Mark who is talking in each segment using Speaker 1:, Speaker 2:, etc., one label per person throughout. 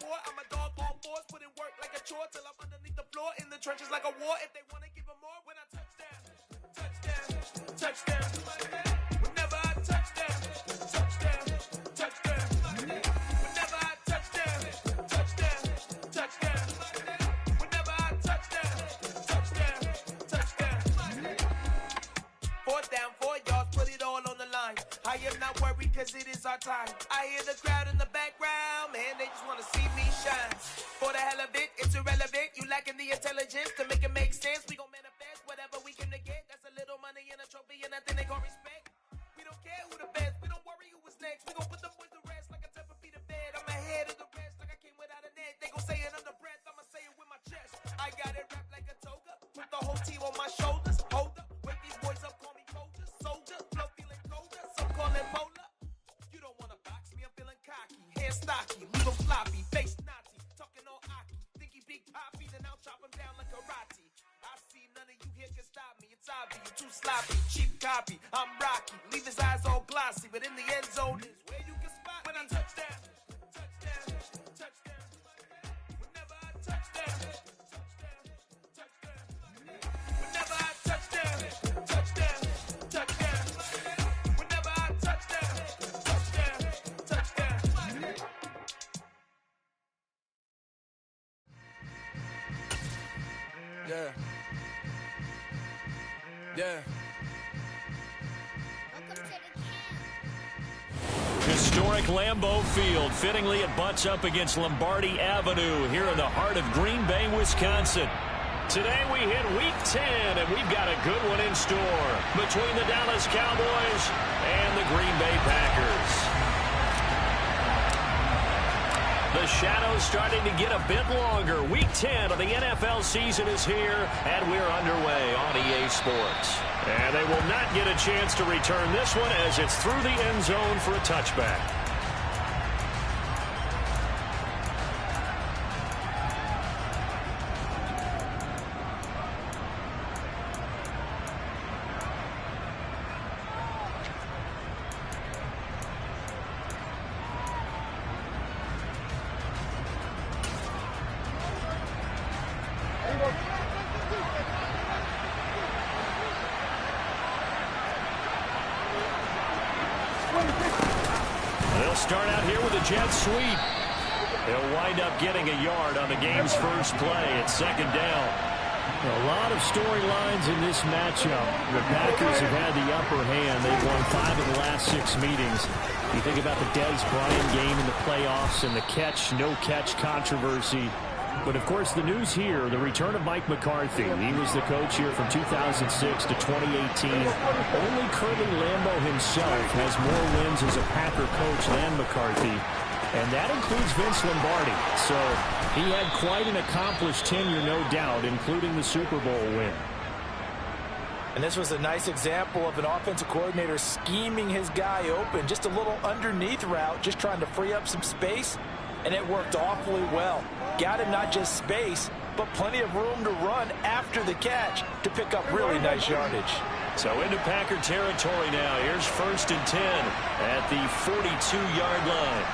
Speaker 1: more. I'm a dog on force, put in work like a chore till I'm underneath the floor in the trenches like a war. If they want to give them more, when I touch down, touchdown, touchdown. Whenever I touch down, touchdown, touchdown. Whenever I touch down, touchdown, touchdown. Whenever I touch down, touchdown, touchdown. 4th down, 4 yards, put it all on the line. I am not worried cause it is our time. I hear the crowd in the background, man, they just want to see me shine. For the hell of it, it's irrelevant. You lacking the intelligence to make it make sense. We gon' manifest whatever we came to get. That's a little money and a trophy and nothing they gon' respect. We don't care who the best, we don't worry who was next. We gon' put the boys to rest like a 10 feet of bed. I'm ahead of the rest like I came without a net. They gon' say it under breath, I'ma say it with my chest. I got it wrapped like a toga, put the whole team on my shoulders. Hold up, wake these boys up, call me Folger. Soldier, flow feeling colder, some call it polar. You don't wanna box me, I'm feeling cocky. Hair stocky, leave 'em floppy, face Nazi. Talking all Aki, think he big poppy, then I'll chop him down like karate. I see none of you here can stop me. It's obvious, you too sloppy, cheap copy. I'm Rocky, leave his eyes all glossy, but in the end zone is where you can spot when I touch down, touchdown, touchdown. Whenever I touch down, touchdown, touchdown. Whenever I touch down, touchdown, touchdown. Whenever I touch down, touchdown, touchdown. Yeah. Yeah.
Speaker 2: Historic Lambeau Field. Fittingly, it butts up against Lombardi Avenue here in the heart of Green Bay, Wisconsin. Today we hit Week 10, and we've got a good one in store between the Dallas Cowboys and the Green Bay Packers. The shadow's starting to get a bit longer. Week 10 of the NFL season is here, and we're underway on EA Sports. And they will not get a chance to return this one as it's through the end zone for a touchback. They'll start out here with a jet sweep. They'll wind up getting a yard on the game's first play at 2nd down.
Speaker 3: A lot of storylines in this matchup. The Packers have had the upper hand. They've won 5 of the last 6 meetings. You think about the Dez Bryant game in the playoffs and the catch, no catch controversy. But, of course, the news here, the return of Mike McCarthy. He was the coach here from 2006 to 2018. Only Curly Lambeau himself has more wins as a Packer coach than McCarthy. And that includes Vince Lombardi. So he had quite an accomplished tenure, no doubt, including the Super Bowl win.
Speaker 4: And this was a nice example of an offensive coordinator scheming his guy open. Just a little underneath route, just trying to free up some space. And it worked awfully well. Got him not just space, but plenty of room to run after the catch to pick up really nice yardage.
Speaker 2: So into Packer territory now. Here's 1st and 10 at the 42-yard line.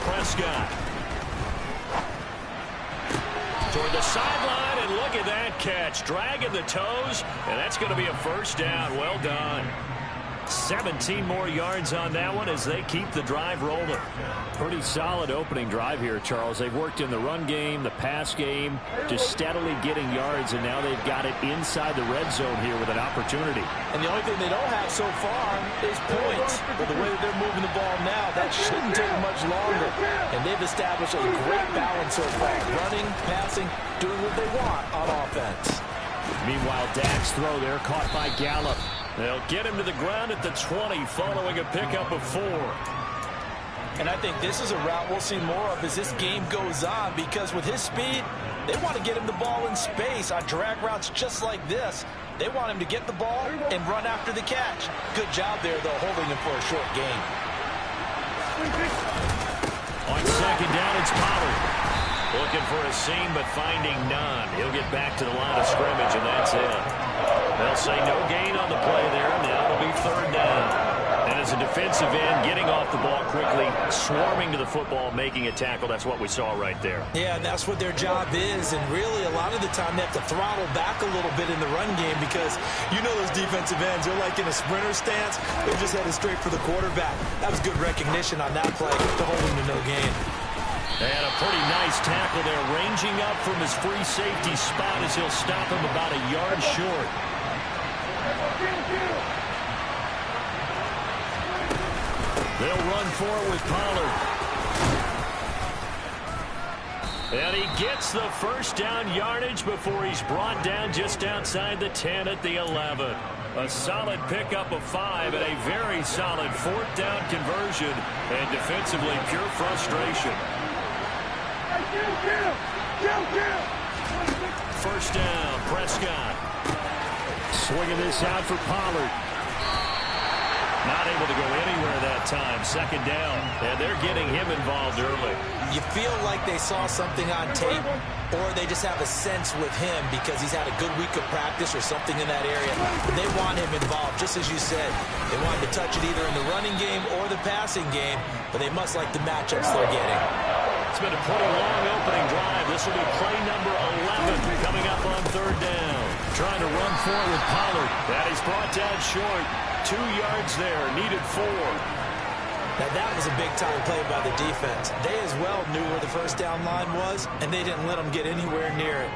Speaker 2: Prescott. Toward the sideline, and look at that catch. Dragging the toes, and that's going to be a 1st down. Well done. 17 more yards on that one as they keep the drive rolling.
Speaker 3: Pretty solid opening drive here, Charles. They've worked in the run game, the pass game, just steadily getting yards, and now they've got it inside the red zone here with an opportunity.
Speaker 4: And the only thing they don't have so far is points. But the way that they're moving the ball now, that shouldn't take much longer. And they've established a great balance so far. Running, passing, doing what they want on offense.
Speaker 3: Meanwhile, Dak's throw there caught by Gallup.
Speaker 2: They'll get him to the ground at the 20 following a pickup of 4.
Speaker 4: And I think this is a route we'll see more of as this game goes on, because with his speed, they want to get him the ball in space on drag routes just like this. They want him to get the ball and run after the catch. Good job there, though, holding him for a short gain.
Speaker 2: On 2nd down, it's Pollard. Looking for a seam, but finding none. He'll get back to the line of scrimmage, and that's it. They'll say no gain on the play there. Now it'll be third down. And as a defensive end, getting off the ball quickly, swarming to the football, making a tackle. That's what we saw right there.
Speaker 4: Yeah, and that's what their job is. And really, a lot of the time, they have to throttle back a little bit in the run game because you know those defensive ends, they're like in a sprinter stance. They're just headed straight for the quarterback. That was good recognition on that play to hold him to no gain.
Speaker 2: And a pretty nice tackle there, ranging up from his free safety spot as he'll stop him about a yard short. They'll run for it with Pollard. And he gets the first down yardage before he's brought down just outside the 10 at the 11. A solid pickup of 5 and a very solid fourth down conversion. And defensively, pure frustration. First down, Prescott.
Speaker 3: Swinging this out for Pollard.
Speaker 2: Not able to go anywhere that time. Second down. And they're getting him involved early.
Speaker 4: You feel like they saw something on tape, or they just have a sense with him because he's had a good week of practice or something in that area. They want him involved, just as you said. They want him to touch it either in the running game or the passing game, but they must like the matchups they're getting.
Speaker 2: It's been a pretty long opening drive. This will be play number 11 coming up on third down. Trying to run forward with Pollard. That is brought down short. 2 yards there. Needed 4.
Speaker 4: Now that was a big-time play by the defense. They as well knew where the first down line was, and they didn't let them get anywhere near it.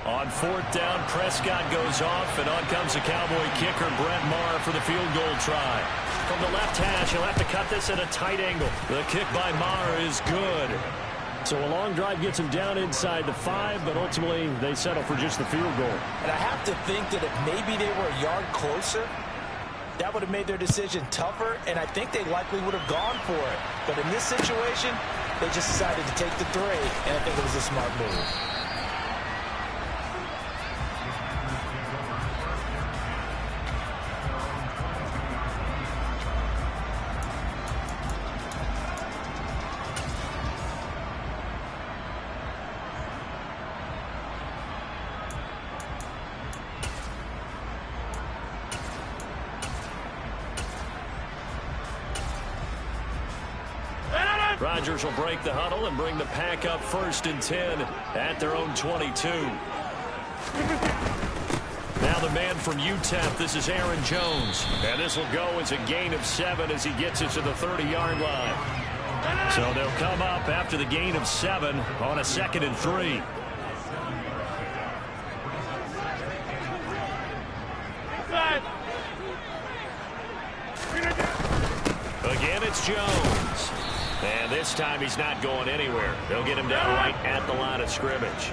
Speaker 2: On fourth down, Prescott goes off, and on comes the Cowboy kicker, Brett Maher, for the field goal try. From the left hash, he'll have to cut this at a tight angle. The kick by Maher is good.
Speaker 3: So a long drive gets him down inside the 5, but ultimately they settle for just the field goal.
Speaker 4: And I have to think that if maybe they were a yard closer, that would have made their decision tougher, and I think they likely would have gone for it. But in this situation, they just decided to take the 3, and I think it was a smart move.
Speaker 2: Rodgers will break the huddle and bring the pack up 1st and 10 at their own 22. Now the man from UTEP, this is Aaron Jones. And this will go as a gain of 7 as he gets it to the 30-yard line. So they'll come up after the gain of 7 on a 2nd and 3. Again, it's Jones. And this time he's not going anywhere. They'll get him down right at the line of scrimmage.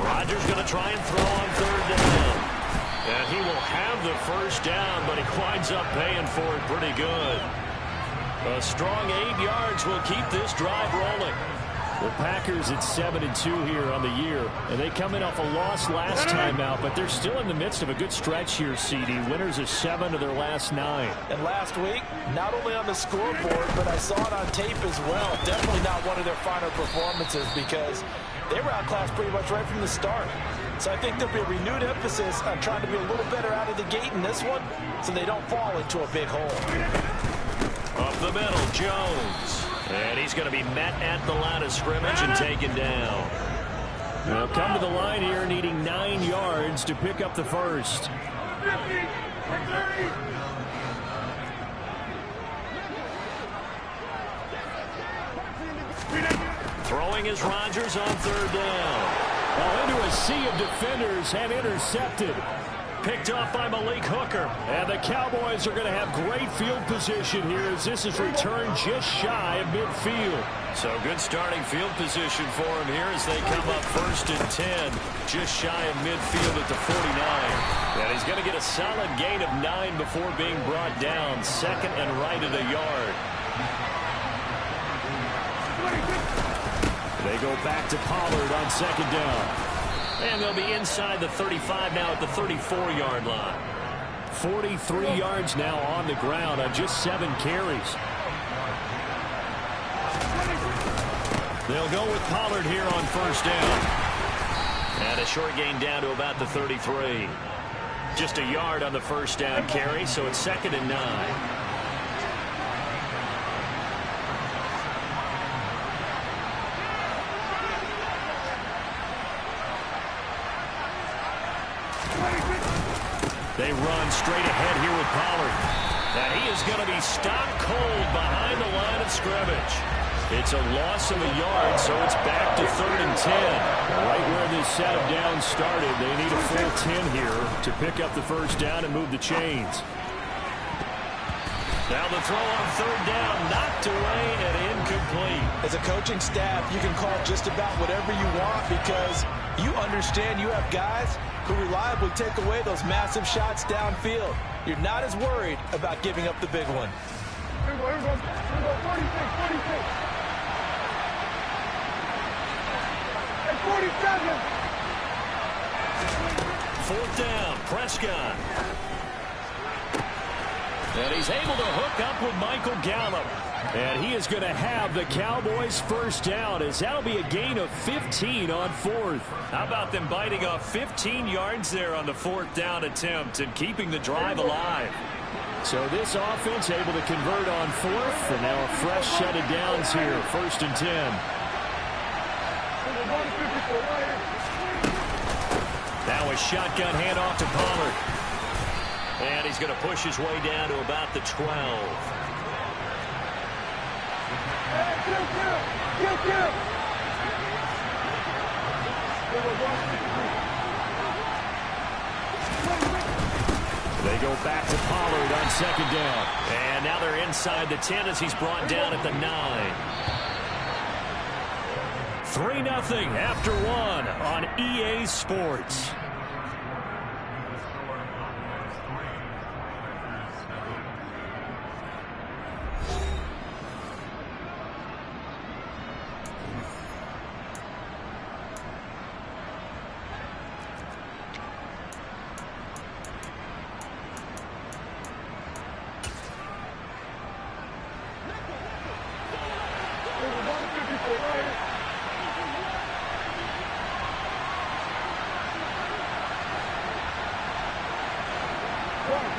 Speaker 2: Rodgers going to try and throw on third down. And he will have the first down, but he winds up paying for it pretty good. A strong 8 yards will keep this drive rolling.
Speaker 3: The Packers at 7-2 here on the year, and they come in off a loss last time out, but they're still in the midst of a good stretch here, CD. Winners of 7 of their last 9.
Speaker 4: And last week, not only on the scoreboard, but I saw it on tape as well. Definitely not one of their finer performances because they were outclassed pretty much right from the start. So I think there'll be a renewed emphasis on trying to be a little better out of the gate in this one so they don't fall into a big hole.
Speaker 2: Up the middle, Jones. And he's going to be met at the line of scrimmage and taken down.
Speaker 3: They'll come to the line here needing 9 yards to pick up the first.
Speaker 2: Throwing is Rodgers on third down.
Speaker 3: Well, into a sea of defenders and intercepted.
Speaker 2: Picked off by Malik Hooker.
Speaker 3: And the Cowboys are going to have great field position here as this is returned just shy of midfield.
Speaker 2: So good starting field position for him here as they come up 1st and 10. Just shy of midfield at the 49. And he's going to get a solid gain of 9 before being brought down. 2nd and right at a yard.
Speaker 3: They go back to Pollard on second down.
Speaker 2: And they'll be inside the 35 now at the 34-yard line.
Speaker 3: 43 yards now on the ground on just 7 carries.
Speaker 2: They'll go with Pollard here on first down. And a short gain down to about the 33. Just a yard on the first down carry, so it's 2nd and 9. They run straight ahead here with Pollard. And he is going to be stopped cold behind the line of scrimmage. It's a loss of a yard, so it's back to 3rd and 10.
Speaker 3: Right where this set of downs started, they need a full 10 here to pick up the first down and move the chains.
Speaker 2: Now the throw on 3rd down, knocked away and incomplete.
Speaker 4: As a coaching staff, you can call just about whatever you want because you understand you have guys who reliably take away those massive shots downfield. You're not as worried about giving up the big one.
Speaker 5: Here we go, 46. At 47.
Speaker 2: 4th down, Prescott. And he's able to hook up with Michael Gallup.
Speaker 3: And he is going to have the Cowboys first down as that'll be a gain of 15 on 4th.
Speaker 2: How about them biting off 15 yards there on the 4th down attempt and keeping the drive alive?
Speaker 3: So this offense able to convert on 4th, and now a fresh set of downs here, 1st and 10.
Speaker 2: Now a shotgun handoff to Pollard. And he's going to push his way down to about the 12.
Speaker 3: They go back to Pollard on 2nd down.
Speaker 2: And now they're inside the 10 as he's brought down at the 9.
Speaker 3: 3-0 after 1 on EA Sports.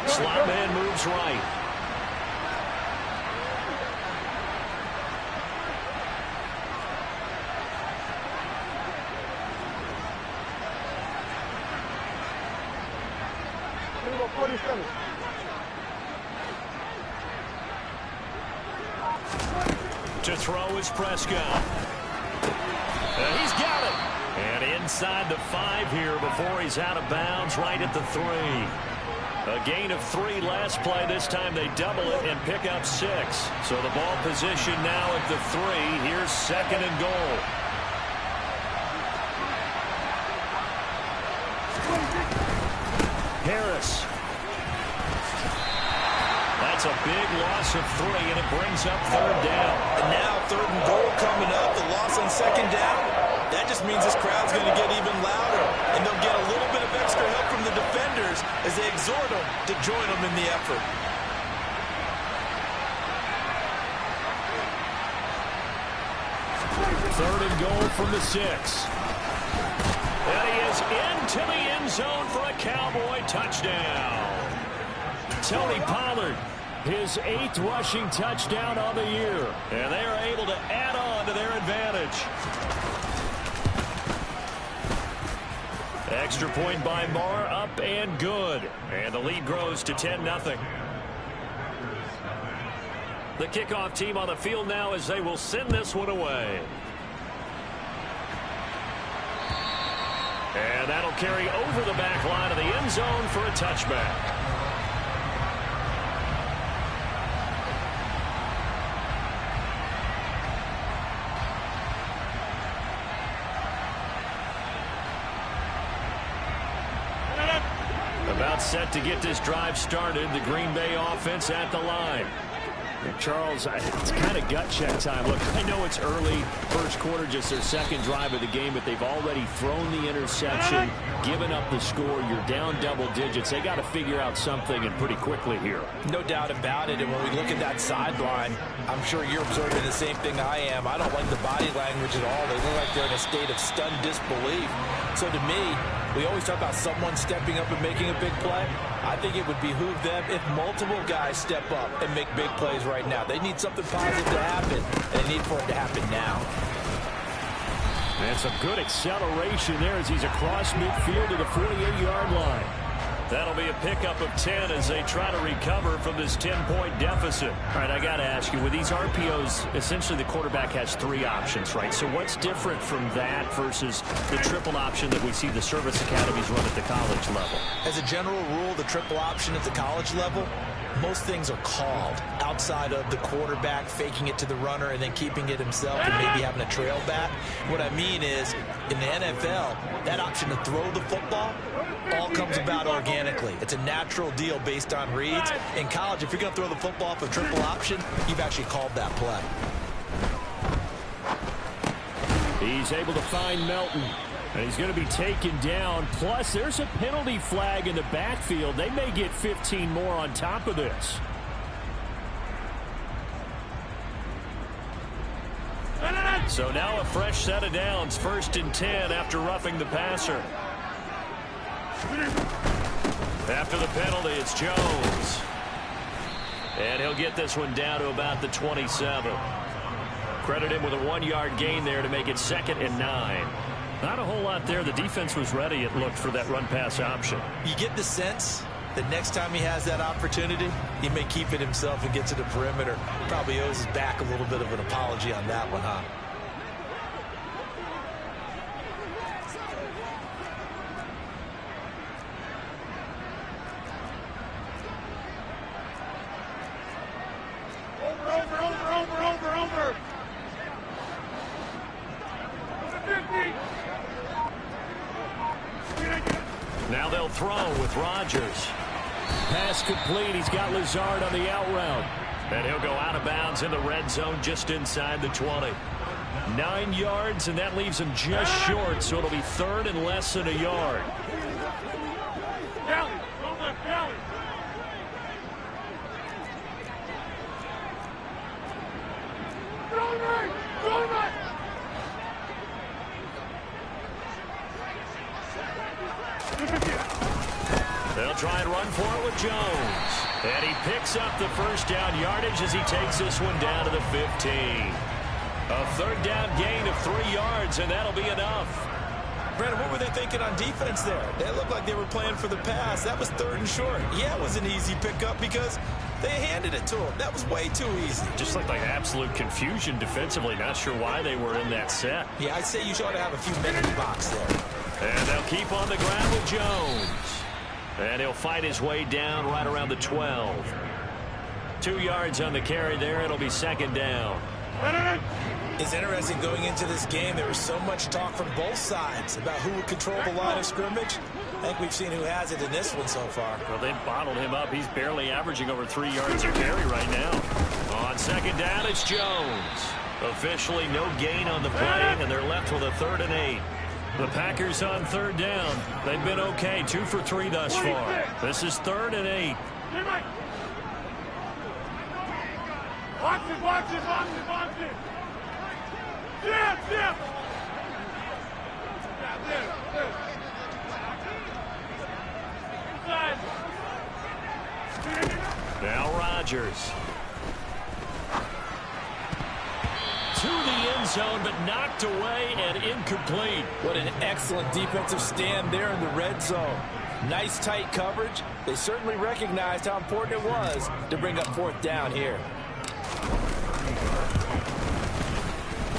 Speaker 2: Slot man moves right.
Speaker 5: Here we go, 47.
Speaker 2: To throw is Prescott. And he's got it. And inside the 5 here before he's out of bounds right at the 3. A gain of 3 last play. This time they double it and pick up 6. So the ball position now at the 3. Here's 2nd and goal.
Speaker 3: Harris.
Speaker 2: That's a big loss of 3, and it brings up 3rd down.
Speaker 4: And now 3rd and goal coming up. The loss on 2nd down. That just means this crowd's going to get even louder, and they'll get a little bit of extra help from the defenders as they exhort them to join them in the effort.
Speaker 3: Third and goal from the 6.
Speaker 2: And he is into the end zone for a Cowboy touchdown.
Speaker 3: Tony Pollard, his 8th rushing touchdown on the year.
Speaker 2: And they are able to add on to their advantage. Extra point by Marr, up and good. And the lead grows to 10-0. The kickoff team on the field now as they will send this one away. And that'll carry over the back line of the end zone for a touchback. About set to get this drive started. The Green Bay offense at the line.
Speaker 3: Charles, it's kind of gut check time. Look, I know it's early, first quarter, just their second drive of the game, but they've already thrown the interception, given up the score. You're down double digits. They got to figure out something, and pretty quickly here.
Speaker 4: No doubt about it, and when we look at that sideline, I'm sure you're observing the same thing I am. I don't like the body language at all. They look like they're in a state of stunned disbelief. So to me, we always talk about someone stepping up and making a big play. I think it would behoove them if multiple guys step up and make big plays right now. They need something positive to happen, and they need for it to happen now.
Speaker 3: And some good acceleration there as he's across midfield to the 48-yard line.
Speaker 2: That'll be a pickup of 10 as they try to recover from this 10-point deficit.
Speaker 3: All right, I got to ask you, with these RPOs, essentially the quarterback has 3 options, right? So what's different from that versus the triple option that we see the service academies run at the college level?
Speaker 4: As a general rule, the triple option at the college level, most things are called outside of the quarterback faking it to the runner and then keeping it himself and maybe having a trail back. What I mean is, in the NFL, that option to throw the football all comes about organically. It's a natural deal based on reads. In college, if you're going to throw the football for triple option, you've actually called that play.
Speaker 3: He's able to find Melton. And he's going to be taken down. Plus, there's a penalty flag in the backfield. They may get 15 more on top of this.
Speaker 2: So now a fresh set of downs. 1st and 10 after roughing the passer. After the penalty, it's Jones. And he'll get this one down to about the 27. Credit him with a 1-yard gain there to make it 2nd and 9. Not a whole lot there. The defense was ready, it looked, for that run-pass option.
Speaker 4: You get the sense that next time he has that opportunity, he may keep it himself and get to the perimeter. Probably owes his back a little bit of an apology on that one, huh?
Speaker 5: Over.
Speaker 2: Now they'll throw with Rodgers.
Speaker 3: Pass complete. He's got Lazard on the out route.
Speaker 2: And he'll go out of bounds in the red zone just inside the 20. 9 yards, and that leaves him just short, so it'll be 3rd and less than a yard. They'll try and run for it with Jones. And he picks up the 1st down yardage as he takes this one down to the 15. A 3rd down gain of 3 yards, and that'll be enough.
Speaker 4: Brandon, what were they thinking on defense there? They looked like they were playing for the pass. That was 3rd and short. Yeah, it was an easy pickup because they handed it to him. That was way too easy.
Speaker 2: Just looked like absolute confusion defensively. Not sure why they were in that set.
Speaker 4: Yeah, I'd say you ought to have a few men in the box there.
Speaker 2: And they'll keep on the ground with Jones. And he'll fight his way down right around the 12. 2 yards on the carry there. It'll be 2nd down.
Speaker 4: It's interesting going into this game. There was so much talk from both sides about who would control the line of scrimmage. I think we've seen who has it in this one so far.
Speaker 2: Well, they've bottled him up. He's barely averaging over 3 yards a carry right now. On 2nd down, it's Jones. Officially no gain on the play, and they're left with a 3rd and 8. The Packers on 3rd down. They've been okay, 2 for 3 thus far. This is 3rd and 8.
Speaker 5: Watch it. Yeah.
Speaker 2: Now Rodgers. To the end zone, but knocked away and incomplete.
Speaker 4: What an excellent defensive stand there in the red zone. Nice tight coverage. They certainly recognized how important it was to bring up 4th down here.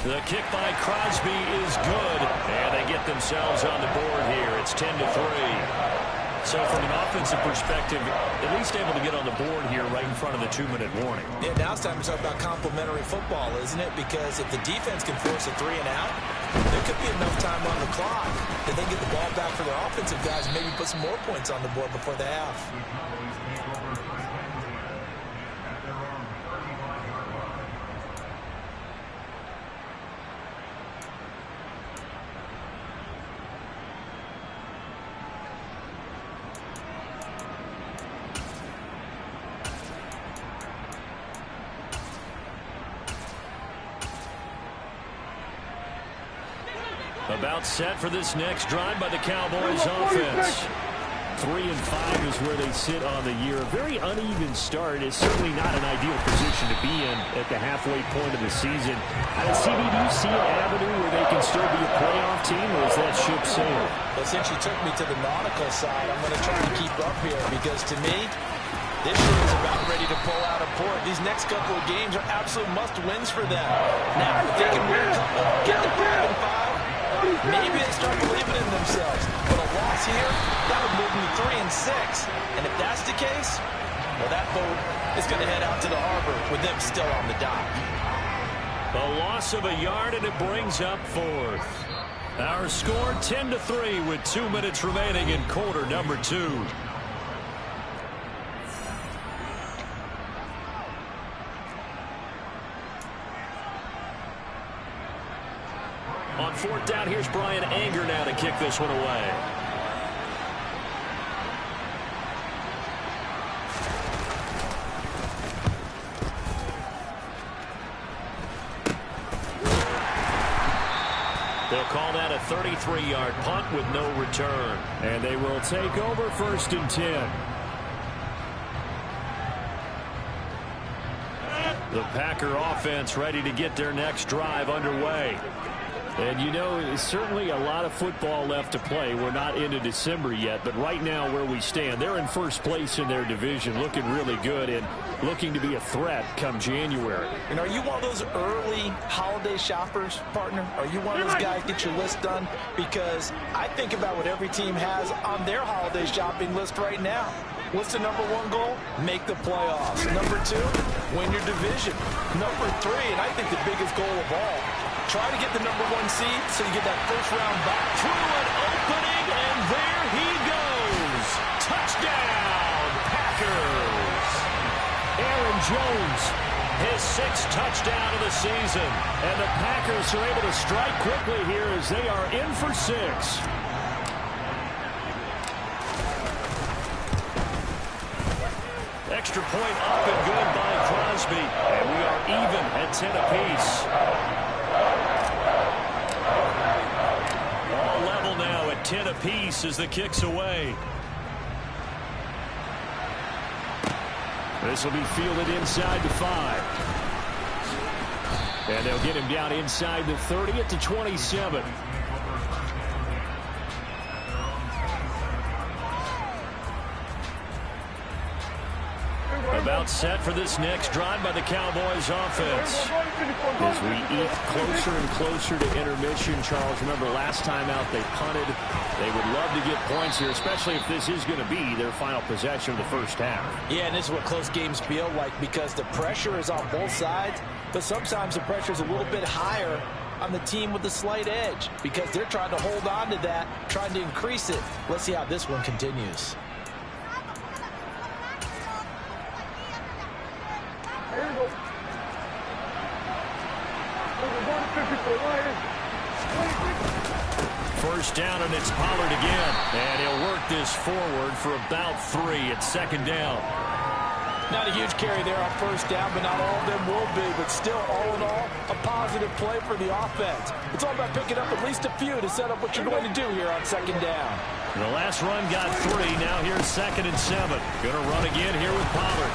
Speaker 2: The kick by Crosby is good, and they get themselves on the board here. It's 10-3. So from an offensive perspective, at least able to get on the board here right in front of the 2-minute warning.
Speaker 4: Yeah, now it's time to talk about complementary football, isn't it? Because if the defense can force a 3 and out, there could be enough time on the clock that they can get the ball back for their offensive guys and maybe put some more points on the board before the half.
Speaker 2: About set for this next drive by the Cowboys offense.
Speaker 3: 3-5 is where they sit on the year. A very uneven start. Is certainly not an ideal position to be in at the halfway point of the season. CB, do you see an avenue where they can still be a playoff team, or is that ship sailed?
Speaker 4: Well, since you took me to the nautical side, I'm going to try to keep up here because to me, this year is about ready to pull out a port. These next couple of games are absolute must-wins for them. Now, if they can win a couple, get to 5-5, maybe they start believing in themselves. But a loss here, that would move them to 3-6. And if that's the case, well, that boat is going to head out to the harbor with them still on the dock.
Speaker 2: A loss of a yard, and it brings up fourth. Our score 10-3 with 2 minutes remaining in quarter number 2. On fourth down, here's Brian Anger now to kick this one away. They'll call that a 33-yard punt with no return.
Speaker 3: And they will take over 1st and 10.
Speaker 2: The Packer offense ready to get their next drive underway.
Speaker 3: And you know, certainly a lot of football left to play. We're not into December yet, but right now where we stand, they're in first place in their division, looking really good and looking to be a threat come January.
Speaker 4: And are you one of those early holiday shoppers, partner? Are you one of those guys get your list done? Because I think about what every team has on their holiday shopping list right now. What's the number 1 goal? Make the playoffs. Number 2, win your division. Number 3, and I think the biggest goal of all, try to get the number 1 seed so you get that first round bye.
Speaker 2: Through an opening, and there he goes. Touchdown, Packers.
Speaker 3: Aaron Jones,
Speaker 2: his 6th touchdown of the season.
Speaker 3: And the Packers are able to strike quickly here as they are in for 6.
Speaker 2: Extra point up and good by Crosby. And we are even at 10 apiece. All level now at 10 apiece as the kick's away.
Speaker 3: This will be fielded inside the 5. And they'll get him down inside the 30 at the 27.
Speaker 2: About set for this next drive by the Cowboys offense.
Speaker 3: As we eat closer and closer to intermission, Charles, remember last time out they punted. They would love to get points here, especially if this is going to be their final possession of the first half.
Speaker 4: Yeah, and this is what close games feel like because the pressure is on both sides, but sometimes the pressure is a little bit higher on the team with the slight edge because they're trying to hold on to that, trying to increase it. Let's see how this one continues.
Speaker 2: First down, and it's Pollard again. And he'll work this forward for about 3 at 2nd down.
Speaker 4: Not a huge carry there on first down, but not all of them will be. But still, all in all, a positive play for the offense. It's all about picking up at least a few to set up what you're going to do here on 2nd down.
Speaker 2: The last run got 3. Now here's 2nd and 7. Going to run again here with Pollard.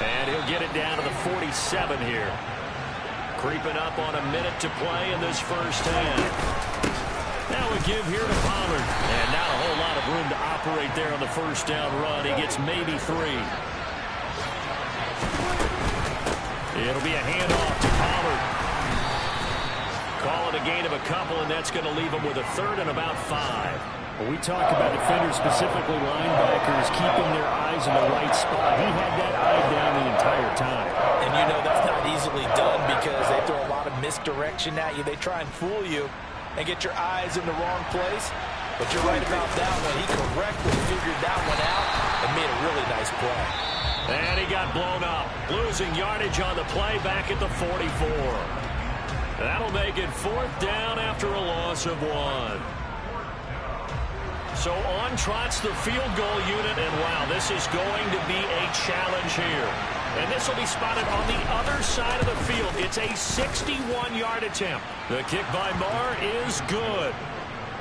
Speaker 2: And he'll get it down to the 47 here. Creeping up on a minute to play in this first half. Now we give here to Pollard. And not a whole lot of room to operate there on the first down run. He gets maybe 3. It'll be a handoff to Pollard. Call it a gain of a couple, and that's going to leave him with a 3rd and about 5.
Speaker 3: Well, we talk about defenders, specifically linebackers, keeping their eyes in the right spot. He had that eye down the entire time.
Speaker 4: And you know that's not easily done because they throw a lot of misdirection at you. They try and fool you and get your eyes in the wrong place. But you're right about that one. He correctly figured that one out and made a really nice play.
Speaker 2: And he got blown up. Losing yardage on the play back at the 44. That'll make it 4th down after a loss of 1. So on trots the field goal unit, and wow, this is going to be a challenge here. And this will be spotted on the other side of the field. It's a 61-yard attempt. The kick by Marr is good.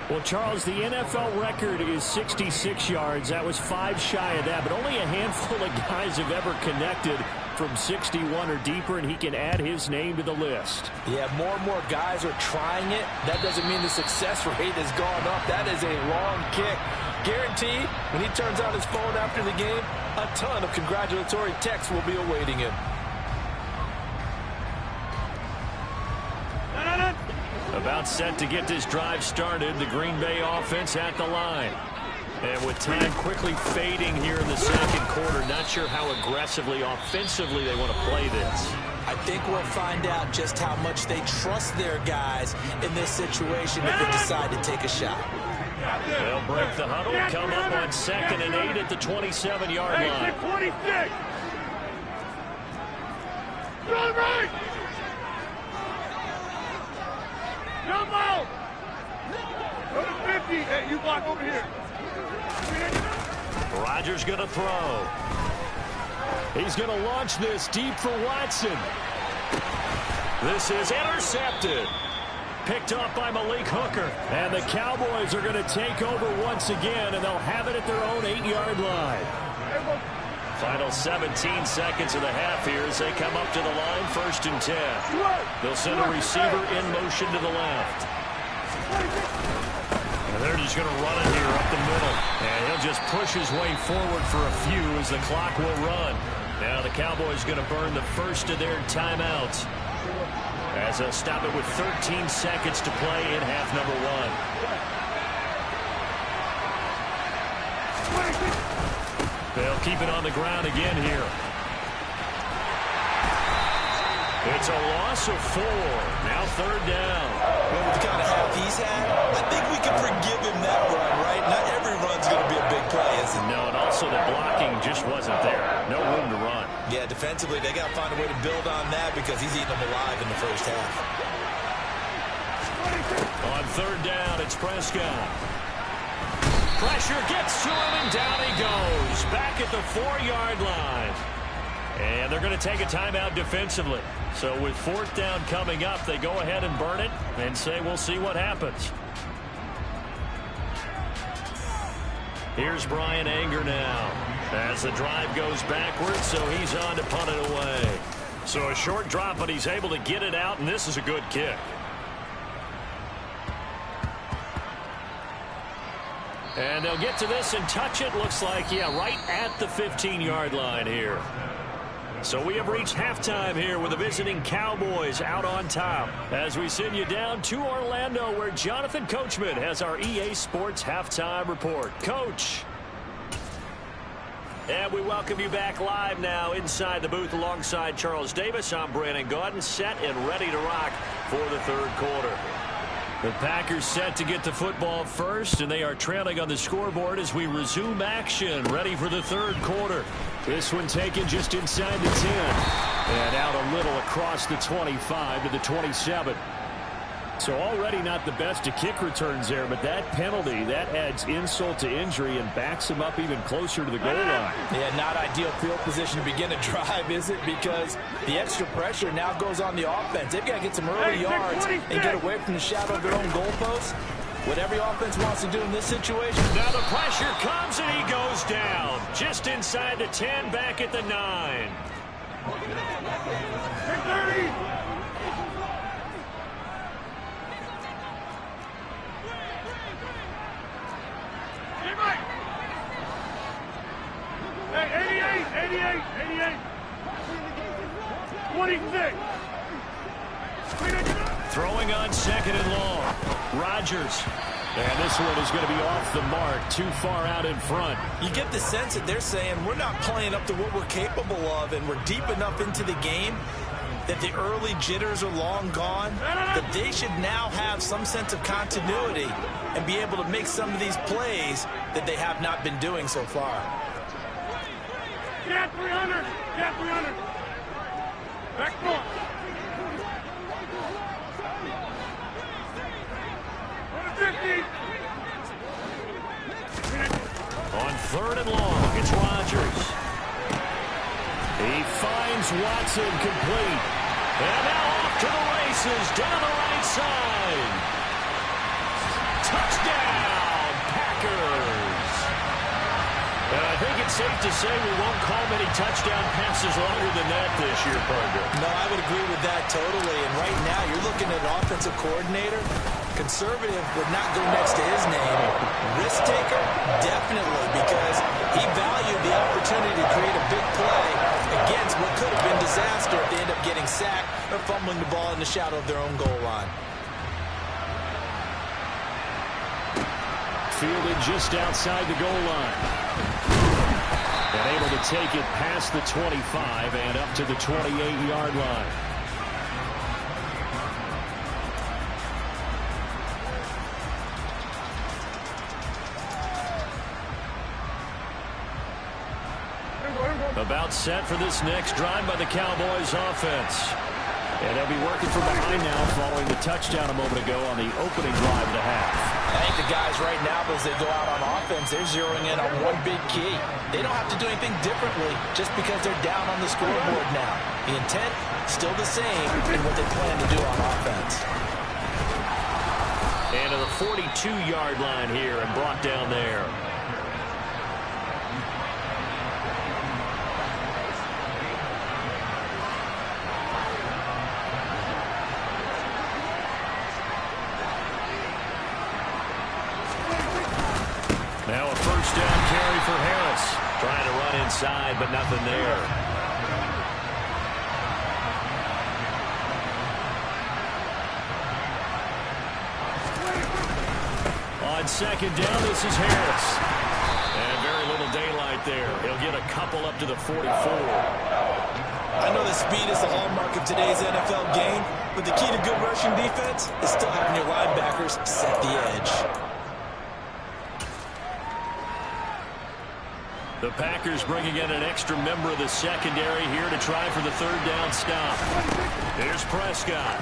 Speaker 3: Well, Charles, the NFL record is 66 yards. That was 5 shy of that, but only a handful of guys have ever connected from 61 or deeper, and he can add his name to the list.
Speaker 4: Yeah, more and more guys are trying it. That doesn't mean the success rate has gone up. That is a long kick. Guaranteed, when he turns on his phone after the game, a ton of congratulatory texts will be awaiting him.
Speaker 2: About set to get this drive started, the Green Bay offense at the line. And with time quickly fading here in the second quarter, not sure how aggressively, offensively they want to play this.
Speaker 4: I think we'll find out just how much they trust their guys in this situation if they decide to take a shot.
Speaker 2: They'll break the huddle, come up on 2nd and 8 at the 27-yard line.
Speaker 5: 26. Go to the right. Jump out. Go to 50. Hey, you block over here.
Speaker 2: Rodgers going to throw.
Speaker 3: He's going to launch this deep for Watson.
Speaker 2: This is intercepted. Picked off by Malik Hooker.
Speaker 3: And the Cowboys are going to take over once again, and they'll have it at their own 8-yard line.
Speaker 2: Final 17 seconds of the half here as they come up to the line, 1st and 10. They'll send a receiver in motion to the left. And they're just going to run it here up the middle. And he'll just push his way forward for a few as the clock will run. Now the Cowboys going to burn the first of their timeouts, as they'll stop it with 13 seconds to play in half number 1. They'll keep it on the ground again here. It's a loss of 4. Now 3rd down.
Speaker 4: Well, with the kind of half he's had, I think we can forgive him that run, right? Not every run's going to be a big play, is it?
Speaker 2: No, and also the blocking just wasn't there. No room to run.
Speaker 4: Yeah, defensively, they got to find a way to build on that because he's eating them alive in the first half.
Speaker 2: On 3rd down, it's Prescott. Pressure gets to him, and down he goes. Back at the 4-yard line. And they're going to take a timeout defensively. So with 4th down coming up, they go ahead and burn it and say we'll see what happens. Here's Brian Anger now as the drive goes backwards, so he's on to punt it away. So a short drop, but he's able to get it out, and this is a good kick. And they'll get to this and touch it. Looks like, yeah, right at the 15-yard line here. So we have reached halftime here with the visiting Cowboys out on top as we send you down to Orlando, where Jonathan Coachman has our EA Sports halftime report. Coach. And we welcome you back live now inside the booth alongside Charles Davis. I'm Brandon Gaudin, set and ready to rock for the 3rd quarter. The Packers set to get the football first, and they are trailing on the scoreboard as we resume action, ready for the 3rd quarter. This one taken just inside the 10. And out a little across the 25 to the 27. So already not the best of kick returns there, but that penalty, that adds insult to injury and backs him up even closer to the goal line.
Speaker 4: Yeah, not ideal field position to begin a drive, is it? Because the extra pressure now goes on the offense. They've got to get some early yards and get away from the shadow of their own goalposts. What every offense wants to do in this situation.
Speaker 2: Now the pressure comes and he goes down. Just inside the 10, back at the 9.
Speaker 5: 30. Hey, 88. 26.
Speaker 2: Throwing on 2nd and long. Rodgers. And this one is going to be off the mark, too far out in front.
Speaker 4: You get the sense that they're saying we're not playing up to what we're capable of, and we're deep enough into the game that the early jitters are long gone, that they should now have some sense of continuity and be able to make some of these plays that they have not been doing so far.
Speaker 5: Get 300. Get 300. Back foot.
Speaker 2: On 3rd and long, it's Rodgers. He finds Watson complete. And now off to the races down the right side. Touchdown! safe to say we won't call many touchdown passes longer than that this year, partner.
Speaker 4: No, I would agree with that totally. And right now, you're looking at an offensive coordinator. Conservative would not go next to his name. Risk taker, definitely, because he valued the opportunity to create a big play against what could have been disaster if they end up getting sacked or fumbling the ball in the shadow of their own goal line.
Speaker 3: Fielded just outside the goal line. And able to take it past the 25 and up to the 28-yard line. About set for this next drive by the Cowboys offense. And they'll be working from behind now following the touchdown a moment ago on the opening drive of the half.
Speaker 4: I think the guys right now, as they go out on offense, they're zeroing in on one big key. They don't have to do anything differently just because they're down on the scoreboard now. The intent, still the same in what they plan to do on offense.
Speaker 2: And to the 42-yard line here and brought down there. Now a first down carry for Harris. Trying to run inside, but nothing there. On second down, this is Harris. And very little daylight there. He'll get a couple up to the 44.
Speaker 4: I know that speed is the hallmark of today's NFL game, but the key to good rushing defense is still having your linebackers set the edge.
Speaker 2: The Packers bringing in an extra member of the secondary here to try for the third down stop. Here's Prescott.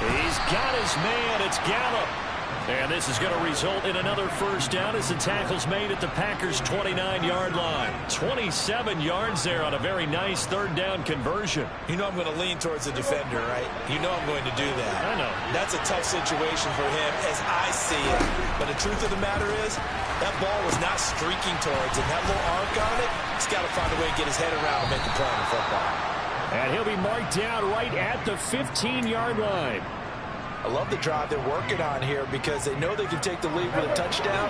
Speaker 2: He's got his man. It's Gallup. And this is going to result in another first down as the tackle's made at the Packers' 29-yard line. 27 yards there on a very nice third down conversion.
Speaker 4: You know I'm going to lean towards the defender, right? You know I'm going to do that.
Speaker 2: I know.
Speaker 4: That's a tough situation for him as I see it. But the truth of the matter is, that ball was not streaking towards him. That little arc on it, he's got to find a way to get his head around and make a play on the football.
Speaker 3: And he'll be marked down right at the 15-yard line.
Speaker 4: I love the drive they're working on here because they know they can take the lead with a touchdown.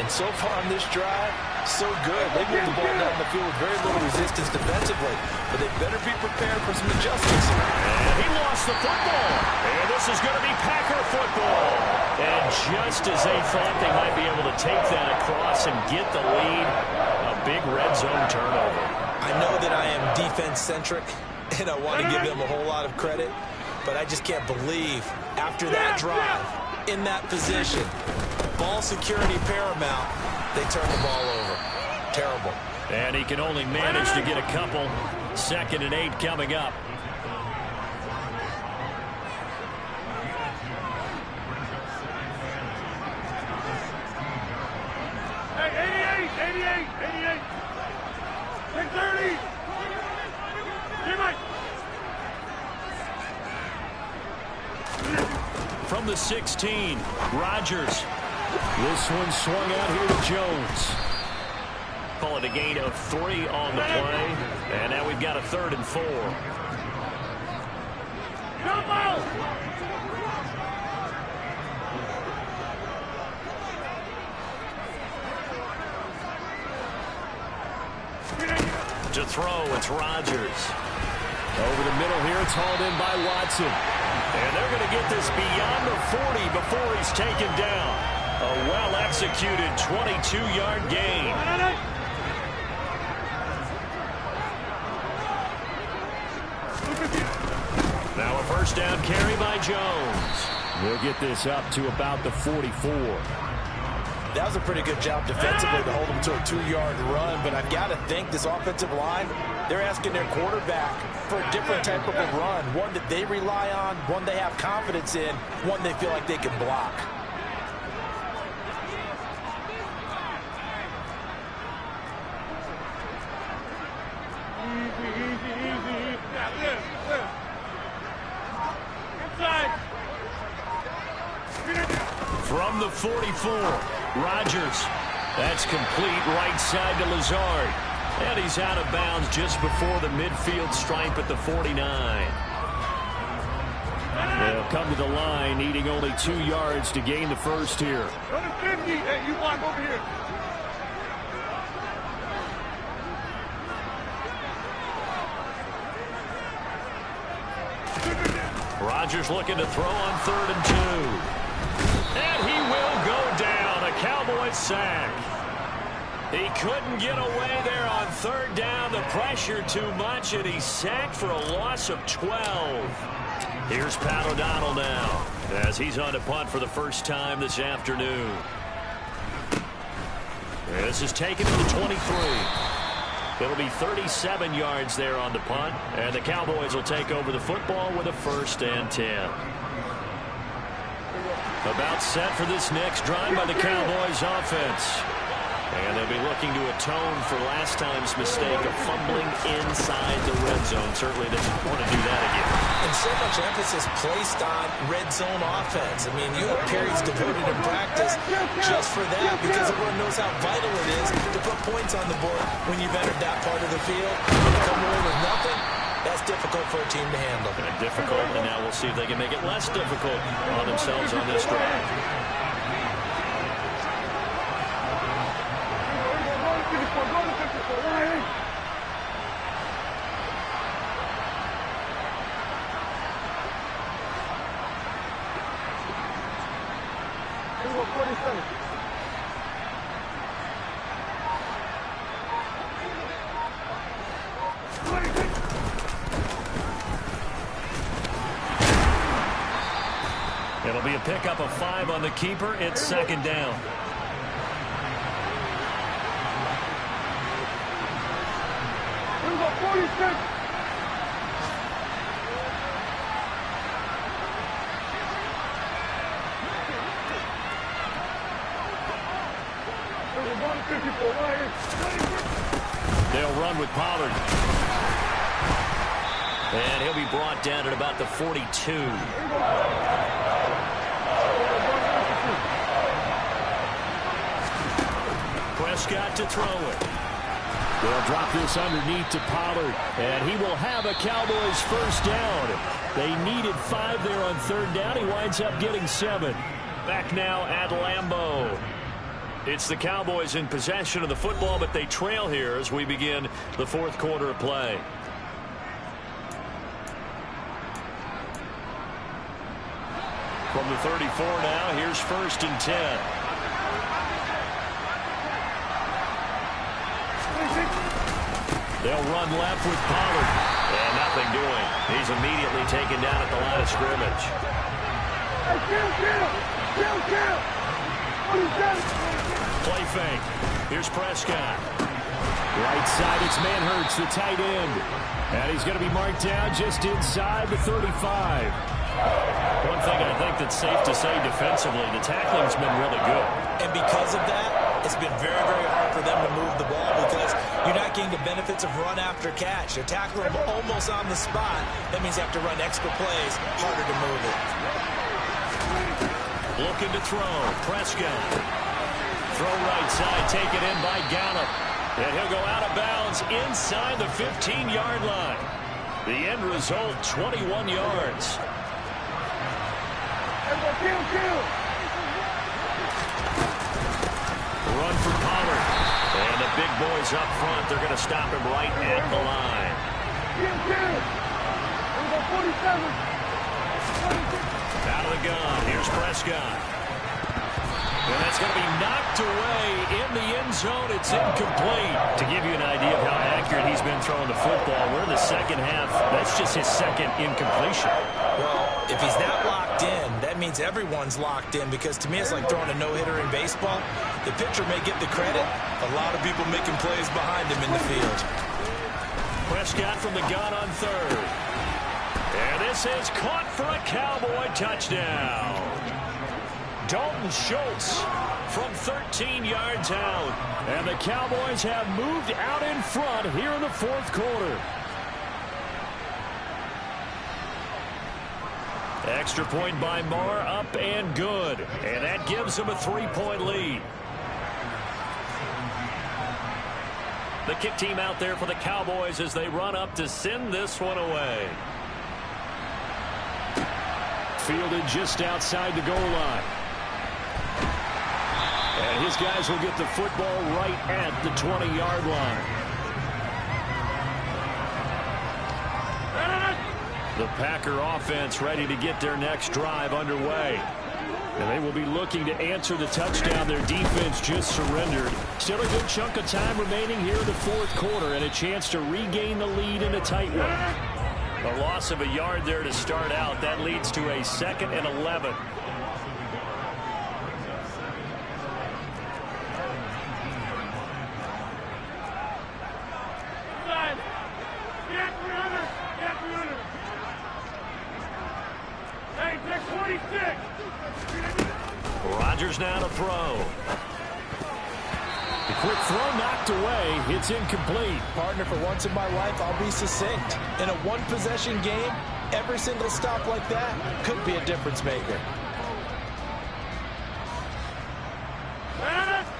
Speaker 4: And so far on this drive, so good. They moved the ball down the field with very little resistance defensively. But they better be prepared for some adjustments.
Speaker 2: And he lost the football. And this is going to be Packer football. And just as they thought they might be able to take that across and get the lead, a big red zone turnover.
Speaker 4: I know that I am defense-centric, and I want to give them a whole lot of credit. But I just can't believe, after that drive, in that position, ball security paramount, they turn the ball over. Terrible.
Speaker 2: And he can only manage to get a couple. 2nd and 8 coming up.
Speaker 5: Hey, 88, 630.
Speaker 2: From the 16, Rodgers.
Speaker 3: This one swung out here to Jones.
Speaker 2: Call it a gain of 3 on the play. And now we've got a 3rd and 4. To throw, it's Rodgers.
Speaker 3: Over the middle here, it's hauled in by Watson.
Speaker 2: And they're going to get this beyond the 40 before he's taken down. A well-executed 22-yard gain. Now a first down carry by Jones.
Speaker 3: We'll get this up to about the 44.
Speaker 4: That was a pretty good job defensively to hold them to a 2-yard run, but I've got to think this offensive line, they're asking their quarterback for a different type of a run, one that they rely on, one they have confidence in, one they feel like they can block.
Speaker 5: Easy. Inside.
Speaker 2: From the 44, Rodgers. That's complete right side to Lazard. And he's out of bounds just before the midfield stripe at the 49. They'll come to the line, needing only 2 yards to gain the first here.
Speaker 5: Number 50, hey, you block over here.
Speaker 2: Rodgers looking to throw on 3rd and 2. And he will go down. A Cowboys sack. He couldn't get away there on 3rd down. The pressure too much, and he's sacked for a loss of 12. Here's Pat O'Donnell now, as he's on to punt for the first time this afternoon. This is taken to the 23. It'll be 37 yards there on the punt, and the Cowboys will take over the football with a 1st and 10. About set for this next drive by the Cowboys offense. And they'll be looking to atone for last time's mistake of fumbling inside the red zone. Certainly doesn't want to do that again.
Speaker 4: And so much emphasis placed on red zone offense. I mean, you have periods devoted in practice just for that, because everyone knows how vital it is to put points on the board when you've entered that part of the field. And to come away with nothing, that's difficult for a team to handle.
Speaker 2: And difficult, and now we'll see if they can make it less difficult on themselves on this drive. It'll be a pickup of 5 on the keeper. It's 2nd down. They'll run with Pollard. And he'll be brought down at about the 42. Prescott to throw it. They'll drop this underneath to Pollard, and he will have a Cowboys 1st down. They needed 5 there on 3rd down. He winds up getting 7. Back now at Lambeau. It's the Cowboys in possession of the football, but they trail here as we begin the 4th quarter of play. From the 34 now, here's 1st and 10. They'll run left with Pollard. And nothing doing. He's immediately taken down at the line of scrimmage. Play fake. Here's Prescott. Right side, it's Manhertz, the tight end. And he's going to be marked down just inside the 35. One thing I think that's safe to say defensively, the tackling's been really good.
Speaker 4: And because of that, it's been very, very hard for them to move the ball, because you're not getting the benefits of run after catch. They're tackling them almost on the spot. That means you have to run extra plays, harder to move it.
Speaker 2: Looking to throw. Prescott. Throw right side, taken in by Gallup. And he'll go out of bounds inside the 15-yard line. The end result, 21 yards. Run for Pollard. And the big boys up front, they're going to stop him right at the line. Out of the gun, here's Prescott. And that's going to be knocked away in the end zone. It's incomplete. To give you an idea of how accurate he's been throwing the football, we're in the second half. That's just his 2nd incompletion.
Speaker 4: Well, if he's that locked in, that means everyone's locked in, because to me it's like throwing a no-hitter in baseball. The pitcher may get the credit. A lot of people making plays behind him in the field.
Speaker 2: Prescott from the gun on 3rd. And this is caught for a Cowboy touchdown. Dalton Schultz from 13 yards out. And the Cowboys have moved out in front here in the 4th quarter. Extra point by Marr, up and good. And that gives them a 3-point lead. The kick team out there for the Cowboys as they run up to send this one away.
Speaker 3: Fielded just outside the goal line. And his guys will get the football right at the 20-yard line. The Packer offense ready to get their next drive underway. And they will be looking to answer the touchdown their defense just surrendered. Still a good chunk of time remaining here in the fourth quarter and a chance to regain the lead in a tight one.
Speaker 2: A loss of a yard there to start out. That leads to a 2nd and 11. Rodgers now to throw.
Speaker 3: The quick throw knocked away. It's incomplete.
Speaker 4: Partner, for once in my life, I'll be succinct. In a one-possession game, every single stop like that could be a difference maker.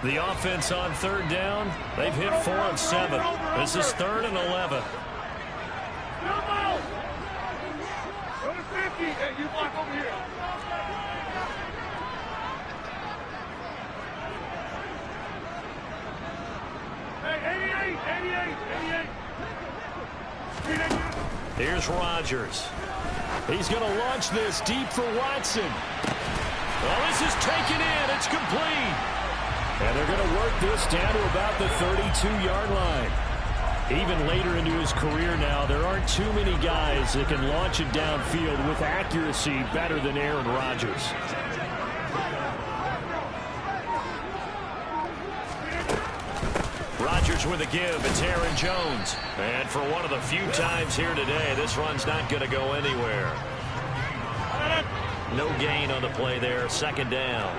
Speaker 2: The offense on 3rd down. They've hit 4 of 7. This is 3rd and 11.
Speaker 5: Number 50, hey, you block over here. Hey, 88.
Speaker 2: Here's Rodgers.
Speaker 3: He's going to launch this deep for Watson.
Speaker 2: Well, this is taken in. It's complete.
Speaker 3: And they're going to work this down to about the 32-yard line. Even later into his career now, there aren't too many guys that can launch it downfield with accuracy better than Aaron Rodgers.
Speaker 2: Rodgers with a give. It's Aaron Jones. And for one of the few times here today, this run's not going to go anywhere. No gain on the play there. 2nd down.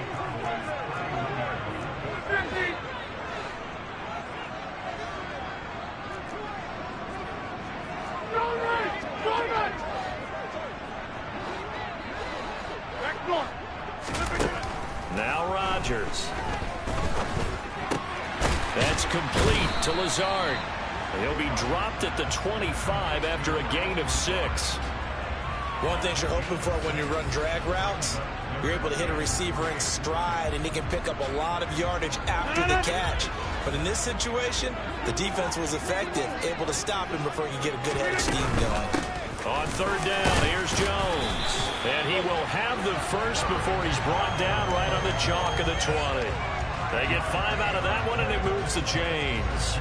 Speaker 2: Now Rodgers. That's complete to Lazard. He'll be dropped at the 25 after a gain of 6.
Speaker 4: One thing you're hoping for when you run drag routes, you're able to hit a receiver in stride, and he can pick up a lot of yardage after the catch. But in this situation, the defense was effective, able to stop him before he could get a good head of steam going.
Speaker 2: On 3rd down, here's Jones. And he will have the first before he's brought down right on the chalk of the 20. They get 5 out of that one, and it moves the chains.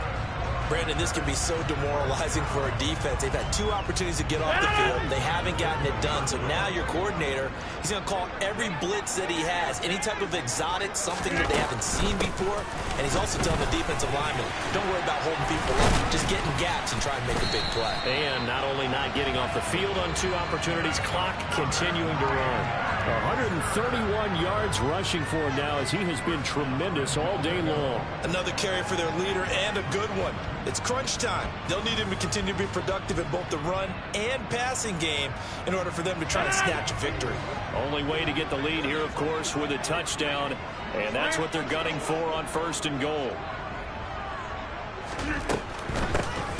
Speaker 4: Brandon, this can be so demoralizing for a defense. They've had 2 opportunities to get off the field. They haven't gotten it done. So now your coordinator, he's going to call every blitz that he has, any type of exotic, something that they haven't seen before. And he's also telling the defensive lineman, don't worry about holding people up. Just get in gaps and try and make a big play.
Speaker 2: And not only not getting off the field on 2 opportunities, clock continuing to run.
Speaker 3: 131 yards rushing for him now as he has been tremendous all day long.
Speaker 4: Another carry for their leader and a good one. It's crunch time. They'll need him to continue to be productive in both the run and passing game in order for them to try and snatch a victory.
Speaker 2: Only way to get the lead here, of course, with a touchdown, and that's what they're gunning for on 1st and goal.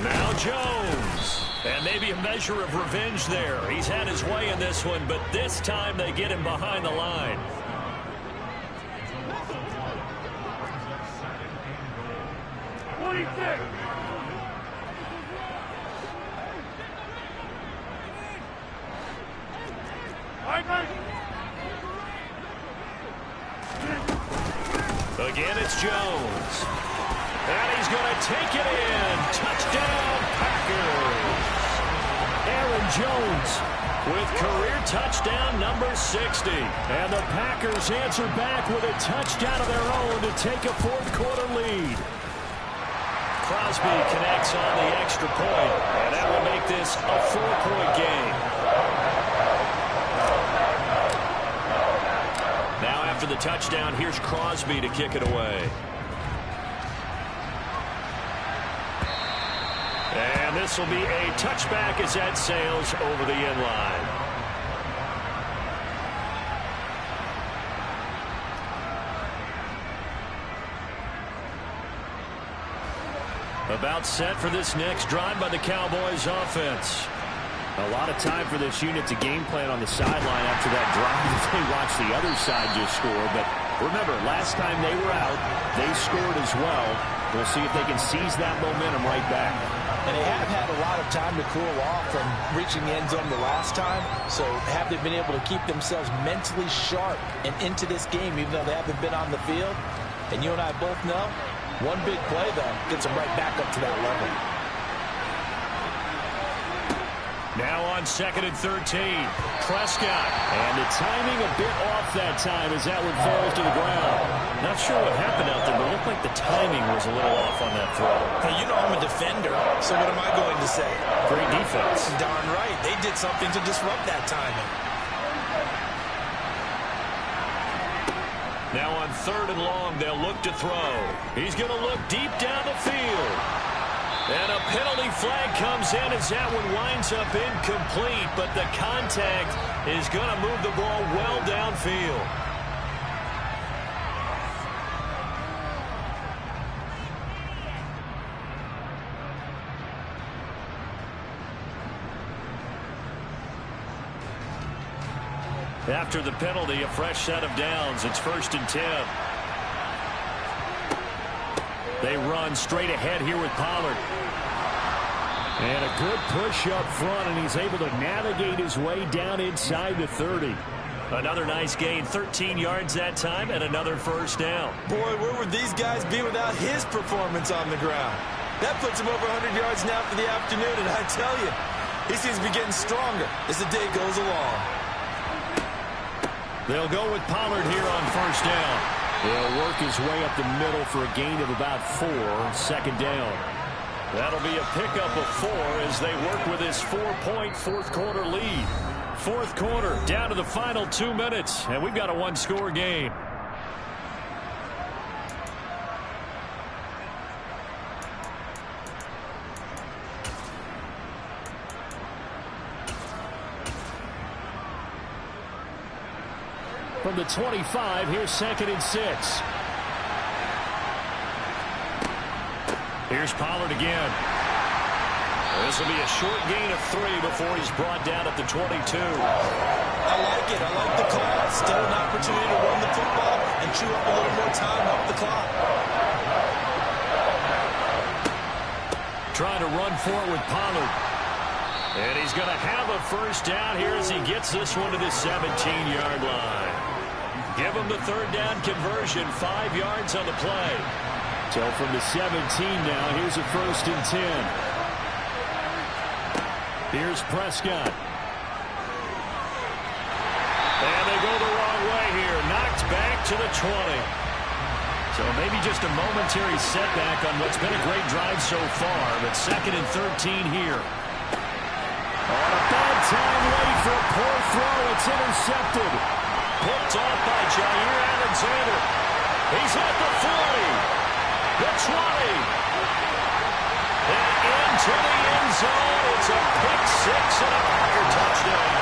Speaker 2: Now Jones. And maybe a measure of revenge there. He's had his way in this one, but this time they get him behind the line. Again, it's Jones. And he's going to take it in. Touchdown, Packers.
Speaker 3: Aaron Jones
Speaker 2: with career touchdown number 60.
Speaker 3: And the Packers answer back with a touchdown of their own to take a 4th quarter lead.
Speaker 2: Crosby connects on the extra point, and that will make this a 4-point game. Now after the touchdown, here's Crosby to kick it away. And this will be a touchback as that sails over the end line. About set for this next drive by the Cowboys offense.
Speaker 3: A lot of time for this unit to game plan on the sideline after that drive if they watch the other side just score. But remember, last time they were out, they scored as well. We'll see if they can seize that momentum right back.
Speaker 4: And they have had a lot of time to cool off from reaching the end zone the last time. So have they been able to keep themselves mentally sharp and into this game, even though they haven't been on the field? And you and I both know, one big play, though, gets them right back up to that level.
Speaker 2: Now on 2nd and 13, Prescott.
Speaker 3: And the timing a bit off that time as that one falls to the ground.
Speaker 2: Not sure what happened out there, but it looked like the timing was a little off on that throw.
Speaker 4: Hey, you know I'm a defender, so what am I going to say?
Speaker 2: Great defense.
Speaker 4: Darn right. They did something to disrupt that timing.
Speaker 2: Now on 3rd and long, they'll look to throw. He's going to look deep down the field. And a penalty flag comes in as that one winds up incomplete, but the contact is going to move the ball well downfield. After the penalty, a fresh set of downs. It's 1st and 10. They run straight ahead here with Pollard.
Speaker 3: And a good push up front, and he's able to navigate his way down inside the 30.
Speaker 2: Another nice gain, 13 yards that time, and another first down.
Speaker 4: Boy, where would these guys be without his performance on the ground? That puts him over 100 yards now for the afternoon, and I tell you, he seems to be getting stronger as the day goes along.
Speaker 2: They'll go with Pollard here on first down.
Speaker 3: He'll work his way up the middle for a gain of about 4, 2nd down.
Speaker 2: That'll be a pickup of 4 as they work with his 4-point fourth-quarter lead. Fourth quarter, down to the final 2 minutes, and we've got a one-score game.
Speaker 3: From the 25, here's 2nd and 6.
Speaker 2: Here's Pollard again. This will be a short gain of 3 before he's brought down at the 22.
Speaker 4: I like it. I like the call. Still an opportunity to run the football and chew up a little more time off the clock.
Speaker 2: Trying to run for it with Pollard. And he's going to have a first down here as he gets this one to the 17-yard line. Give him the 3rd down conversion, 5 yards on the play.
Speaker 3: So from the 17 now, here's a 1st and 10. Here's Prescott.
Speaker 2: And they go the wrong way here. Knocked back to the 20. So maybe just a momentary setback on what's been a great drive so far, but 2nd and 13 here.
Speaker 3: On a bad time, late for a poor throw. It's intercepted.
Speaker 2: Picked off by Jair Alexander. He's at the 40. The 20. And into the end zone. It's a pick 6 and a Packer touchdown.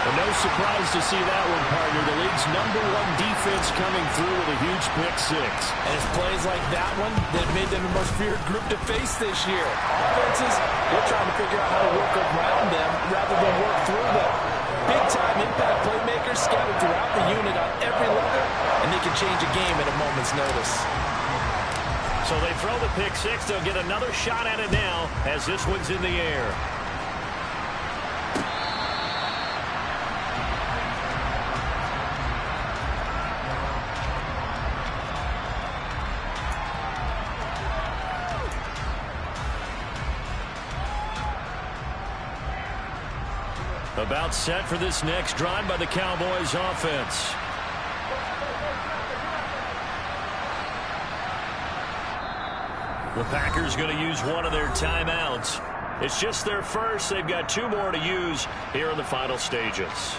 Speaker 3: And no surprise to see that one, partner. The league's #1 defense coming through with a huge pick 6.
Speaker 4: And it's plays like that one that made them the most feared group to face this year. Offenses, they're trying to figure out how to work around them rather than work through them. Big-time impact playmakers scattered throughout the unit on every level, and they can change a game at a moment's notice.
Speaker 2: So they throw the pick 6. They'll get another shot at it now as this one's in the air. About set for this next drive by the Cowboys offense. The Packers going to use one of their timeouts. It's just their first. They've got 2 more to use here in the final stages.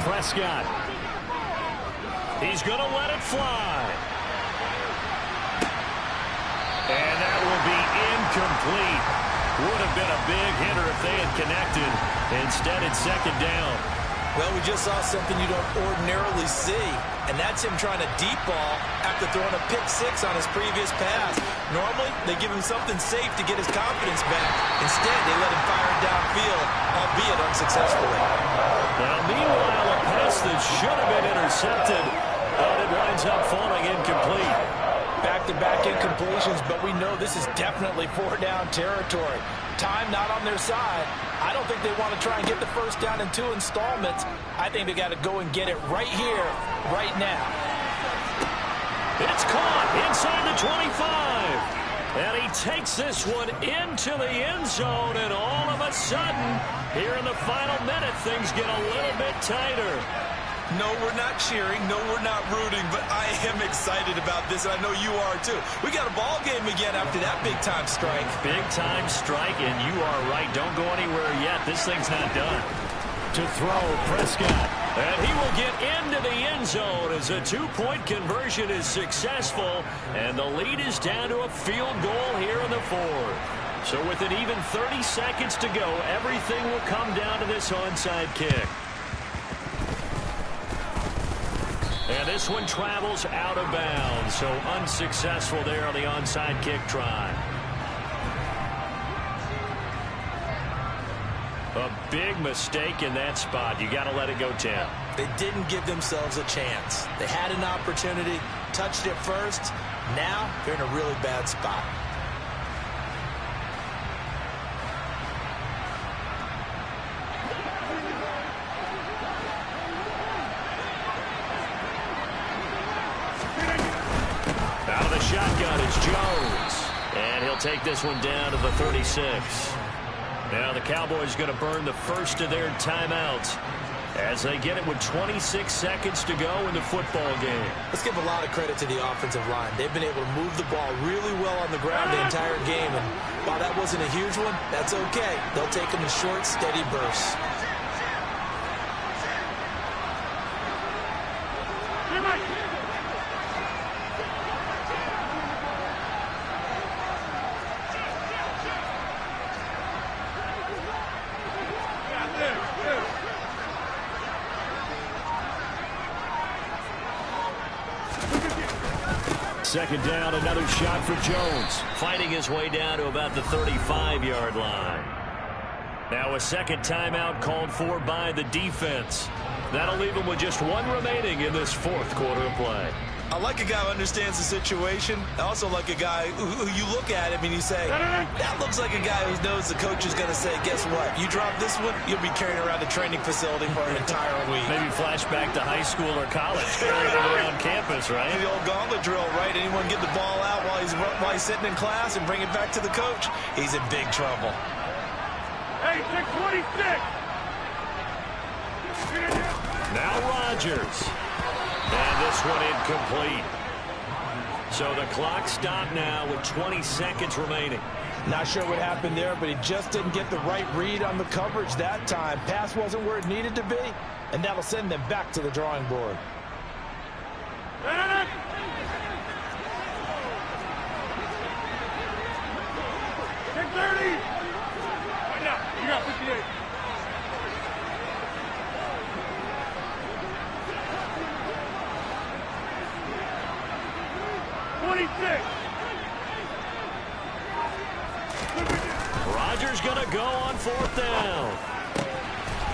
Speaker 3: Prescott.
Speaker 2: He's going to let it fly. Would have been a big hitter if they had connected. Instead, it's second down.
Speaker 4: Well, we just saw something you don't ordinarily see, and that's him trying to deep ball after throwing a pick six on his previous pass. Normally, they give him something safe to get his confidence back. Instead, they let him fire it downfield, albeit unsuccessfully.
Speaker 2: Now, meanwhile, a pass that should have been intercepted, but it winds up falling incomplete.
Speaker 4: Back-to-back incompletions, but we know this is definitely four-down territory. Time not on their side. I don't think they want to try and get the first down in 2 installments. I think they got to go and get it right here, right now.
Speaker 2: It's caught inside the 25. And he takes this one into the end zone, and all of a sudden, here in the final minute, things get a little bit tighter.
Speaker 4: No, we're not cheering. No, we're not rooting, but I am excited about this, and I know you are too. We got a ball game again after that big-time strike.
Speaker 2: Big-time strike, and you are right. Don't go anywhere yet. This thing's not done.
Speaker 3: To throw, Prescott.
Speaker 2: And he will get into the end zone as a 2-point conversion is successful, and the lead is down to a field goal here in the fourth. So with an even 30 seconds to go, everything will come down to this onside kick. And this one travels out of bounds, so unsuccessful there on the onside kick try. A big mistake in that spot. You got to let it go 10.
Speaker 4: They didn't give themselves a chance. They had an opportunity, touched it first. Now they're in a really bad spot.
Speaker 2: Out of the shotgun is Jones. And he'll take this one down to the 36. Now the Cowboys going to burn the first of their timeouts as they get it with 26 seconds to go in the football game.
Speaker 4: Let's give a lot of credit to the offensive line. They've been able to move the ball really well on the ground the entire game. And while that wasn't a huge one, that's okay. They'll take them in short, steady bursts.
Speaker 3: Second down, another shot for Jones.
Speaker 2: Fighting his way down to about the 35-yard line. Now a second timeout called for by the defense. That'll leave him with just one remaining in this fourth quarter of play.
Speaker 4: I like a guy who understands the situation. I also like a guy who you look at him and you say, that looks like a guy who knows the coach is going to say, guess what? You drop this one, you'll be carrying around the training facility for an entire week.
Speaker 2: Maybe flashback to high school or college, carrying it around campus, right?
Speaker 4: The old gauntlet drill, right? Anyone get the ball out while he's sitting in class and bring it back to the coach? He's in big trouble.
Speaker 5: Hey, 626!
Speaker 2: Now Rodgers. And this one incomplete. So the clock stopped now with 20 seconds remaining.
Speaker 4: Not sure what happened there, but he just didn't get the right read on the coverage that time. Pass wasn't where it needed to be, and that'll send them back to the drawing board.
Speaker 5: 630! Right now, you got 58.
Speaker 2: Rodgers going to go on fourth down.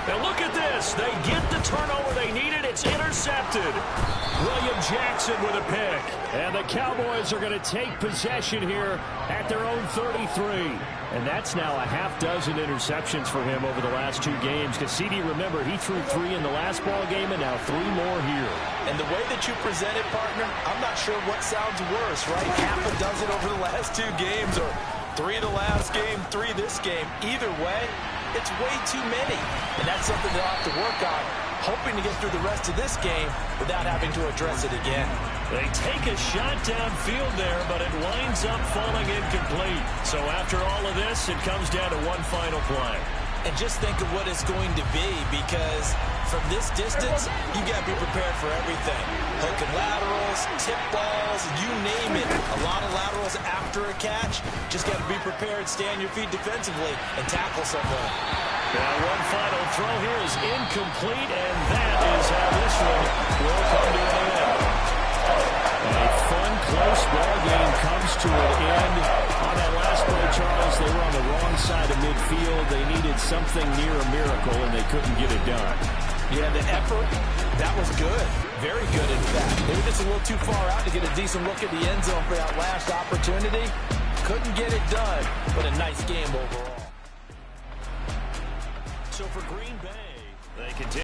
Speaker 2: Now look at this. They get the turnover they needed. It's intercepted. William Jackson with a pick.
Speaker 3: And the Cowboys are going to take possession here at their own 33. And that's now a half dozen interceptions for him over the last 2 games. Because CD, remember, he threw 3 in the last ball game and now 3 more here.
Speaker 4: And the way that you present it, partner, I'm not sure what sounds worse, right? Half a dozen over the last 2 games or 3 the last game, 3 this game. Either way, it's way too many. And that's something they'll have to work on, hoping to get through the rest of this game without having to address it again.
Speaker 2: They take a shot downfield there, but it winds up falling incomplete. So after all of this, it comes down to one final play.
Speaker 4: And just think of what it's going to be, because from this distance, you got to be prepared for everything. Hook and laterals, tip balls, you name it. A lot of laterals after a catch. Just got to be prepared, stay on your feet defensively, and tackle someone.
Speaker 2: Well, one final throw here is incomplete, and that is how this one will come to an end. A fun, close ball game comes to an end. On that last play, Charles, they were on the wrong side of midfield. They needed something near a miracle, and they couldn't get it done.
Speaker 4: Yeah, the effort, that was good. Very good, in fact. They were just a little too far out to get a decent look at the end zone for that last opportunity. Couldn't get it done, but a nice game overall.
Speaker 2: So for Green Bay, they continue.